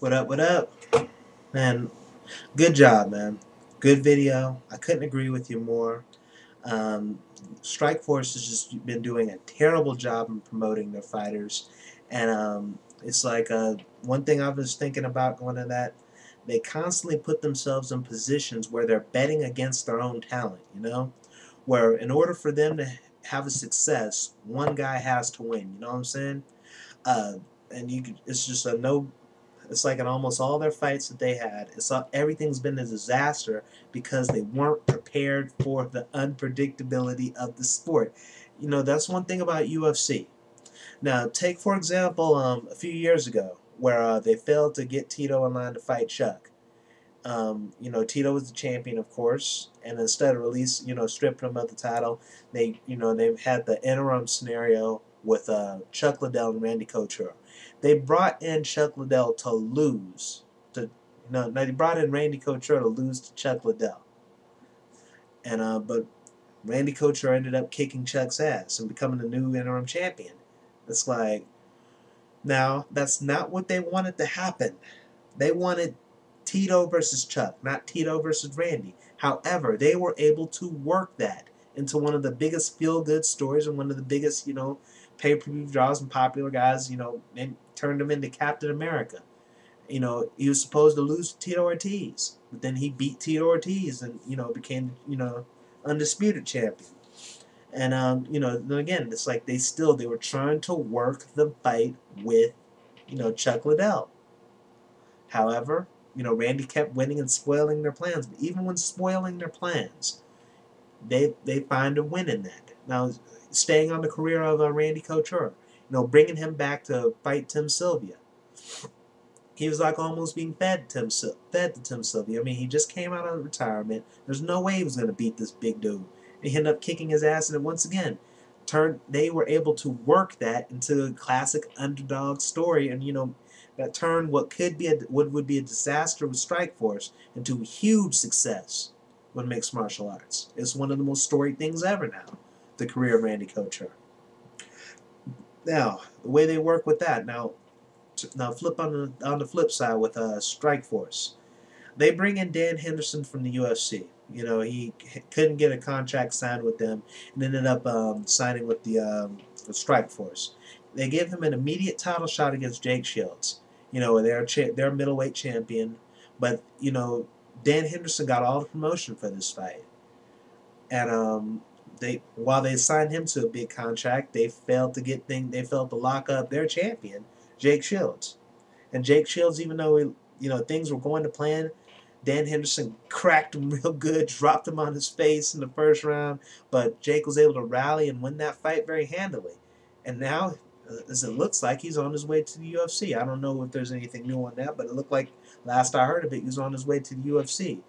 What up, what up? Man, good job, man. Good video. I couldn't agree with you more. Um, Strikeforce has just been doing a terrible job in promoting their fighters. And it's like one thing I was thinking about going to that, they constantly put themselves in positions where they're betting against their own talent, Where in order for them to have a success, one guy has to win, you know what I'm saying? Uh, it's just a no. It's like in almost all their fights that they had, everything's been a disaster because they weren't prepared for the unpredictability of the sport. That's one thing about UFC. Now, take for example, a few years ago, where they failed to get Tito in line to fight Chuck. Tito was the champion, of course, and instead of stripping him of the title, they had the interim scenario with Chuck Liddell and Randy Couture. They brought in Chuck Liddell to lose. They brought in Randy Couture to lose to Chuck Liddell, and but Randy Couture ended up kicking Chuck's ass and becoming the new interim champion. It's like, now that's not what they wanted to happen. They wanted Tito versus Chuck, not Tito versus Randy. However, they were able to work that into one of the biggest feel-good stories and one of the biggest, pay-per-view draws and popular guys, and turned him into Captain America. He was supposed to lose to Tito Ortiz, but then he beat Tito Ortiz and, became, undisputed champion. And, again, it's like they were trying to work the fight with, Chuck Liddell. However, Randy kept winning and spoiling their plans. But even when spoiling their plans, they find a win in that. Now, staying on the career of Randy Couture, bringing him back to fight Tim Sylvia. He was like almost being fed to Tim Sylvia. I mean, he just came out of retirement. There's no way he was going to beat this big dude. And he ended up kicking his ass, and once again, they were able to work that into a classic underdog story, and that turned what would be a disaster with Strikeforce into a huge success with mixed martial arts. It's one of the most storied things ever now, the career of Randy Couture. Now, the way they work with that, now flip on the flip side with Strikeforce. They bring in Dan Henderson from the UFC. He couldn't get a contract signed with them and ended up signing with the Strikeforce. They give him an immediate title shot against Jake Shields. They're middleweight champion, but Dan Henderson got all the promotion for this fight, and while they signed him to a big contract, they failed to lock up their champion, Jake Shields. And Jake Shields, even though things were going to plan, Dan Henderson cracked him real good, dropped him on his face in the first round, but Jake was able to rally and win that fight very handily. And now, as it looks like, he's on his way to the UFC. I don't know if there's anything new on that, but it looked like, last I heard of it, he was on his way to the UFC.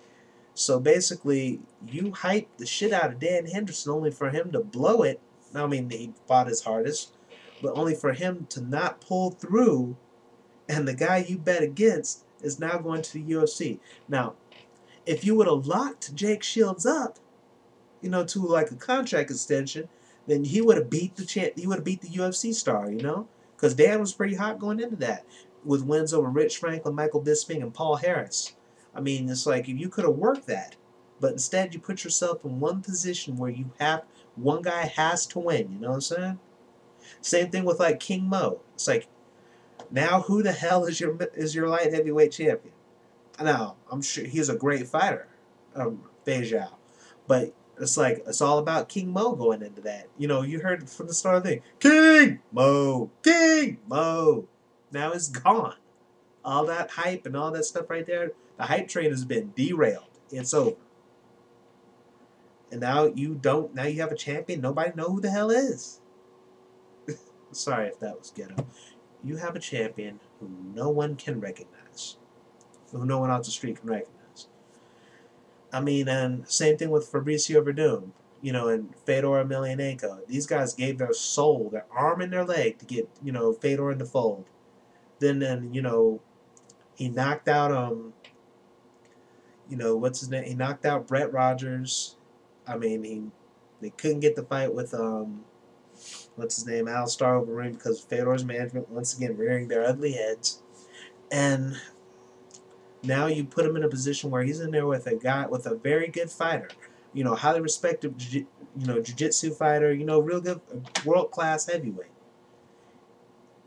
So basically, you hype the shit out of Dan Henderson only for him to blow it. I mean, he fought his hardest, but only for him to not pull through, and the guy you bet against is now going to the UFC. Now, if you would have locked Jake Shields up, to like a contract extension, then he would have beat He would have beat the UFC star, because Dan was pretty hot going into that, with wins over Rich Franklin, Michael Bisping, and Paul Harris. I mean, it's like if you could have worked that, but instead you put yourself in one position where one guy has to win. You know what I'm saying? Same thing with like King Mo. It's like, now who the hell is your light heavyweight champion? Now, I'm sure he's a great fighter, Beijao, but it's like it's all about King Mo going into that. You heard from the start of the thing, King Mo, King Mo. Now it's gone. All that hype and all that stuff right there, the hype train has been derailed. It's over. And now you have a champion nobody know who the hell is. Sorry if that was ghetto. You have a champion who no one can recognize, who no one off the street can recognize. I mean, and same thing with Fabricio Verdum, and Fedor Emelianenko. These guys gave their soul, their arm and their leg to get, Fedor in the fold. Then, he knocked out, what's his name? He knocked out Brett Rogers. I mean, they couldn't get the fight with, what's his name, Al Overeem, because Fedor's management once again rearing their ugly heads. And Now you put him in a position where he's in there with a guy, with a very good fighter, highly respected, jiu-jitsu fighter, real good, world class heavyweight.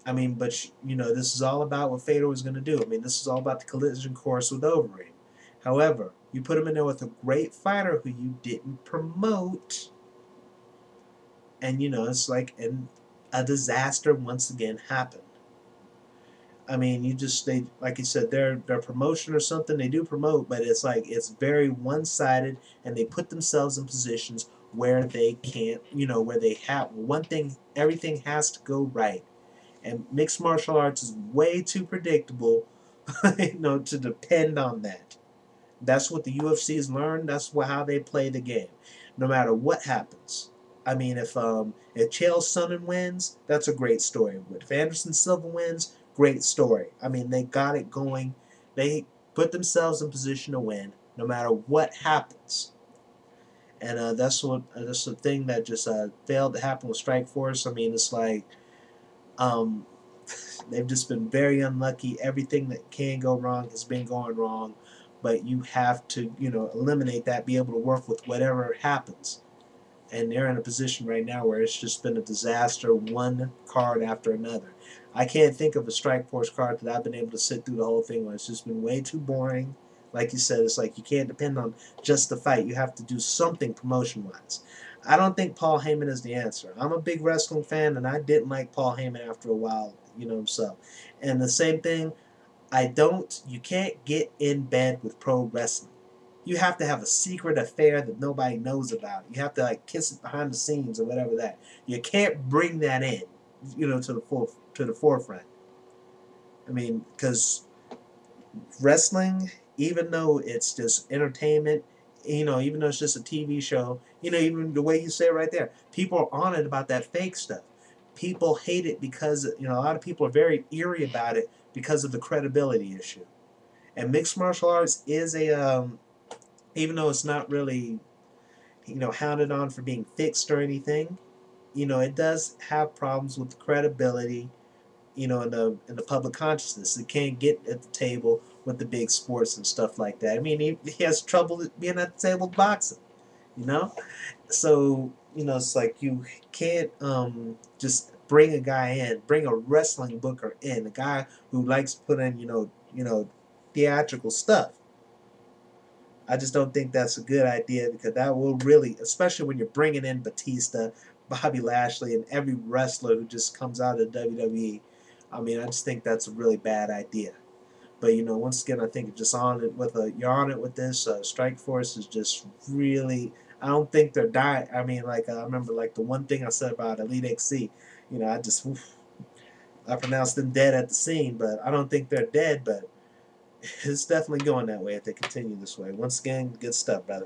I mean, but this is all about what Fedor was going to do. I mean, this is all about the collision course with Overeem. However, you put him in there with a great fighter who you didn't promote, and it's like, and a disaster once again happened. I mean, they, like you said, their promotion or something, they do promote, but it's like it's very one sided, and they put themselves in positions where they can't, where they have one thing, everything has to go right, and mixed martial arts is way too predictable, to depend on that. That's what the UFC has learned. That's how they play the game, no matter what happens. I mean, if Chael Sonnen wins, that's a great story. If Anderson Silva wins, great story. I mean, they got it going. They put themselves in position to win, no matter what happens. And that's the thing that just failed to happen with Strikeforce. I mean, it's like um, they've just been very unlucky. Everything that can go wrong has been going wrong, but you have to, eliminate that, be able to work with whatever happens. And they're in a position right now where it's just been a disaster, one card after another. I can't think of a Strikeforce card that I've been able to sit through the whole thing where it's just been way too boring. Like you said, it's like you can't depend on just the fight. You have to do something promotion-wise. I don't think Paul Heyman is the answer. I'm a big wrestling fan, and I didn't like Paul Heyman after a while, himself. And the same thing, you can't get in bed with pro wrestling. You have to have a secret affair that nobody knows about. You have to like kiss it behind the scenes or whatever that. You can't bring that in, to the forefront. I mean, because wrestling, even though it's just entertainment, even though it's just a TV show, even the way you say it right there, people are on it about that fake stuff. People hate it because a lot of people are very eerie about it because of the credibility issue. And mixed martial arts is even though it's not really hounded on for being fixed or anything, it does have problems with the credibility, in the public consciousness. It can't get at the table with the big sports and stuff like that. I mean, he has trouble being at the table with boxing, you know. So it's like you can't just bring a guy in, bring a wrestling booker in, a guy who likes to put in theatrical stuff. I just don't think that's a good idea because that will really, especially when you're bringing in Batista, Bobby Lashley, and every wrestler who just comes out of WWE. I mean, I just think that's a really bad idea. But once again, I think just on it with you're on it with this. Strikeforce is just really. I don't think they're dying. I mean, like I remember, like the one thing I said about Elite XC. I just I pronounced them dead at the scene, but I don't think they're dead. But it's definitely going that way if they continue this way. Once again, good stuff, brother.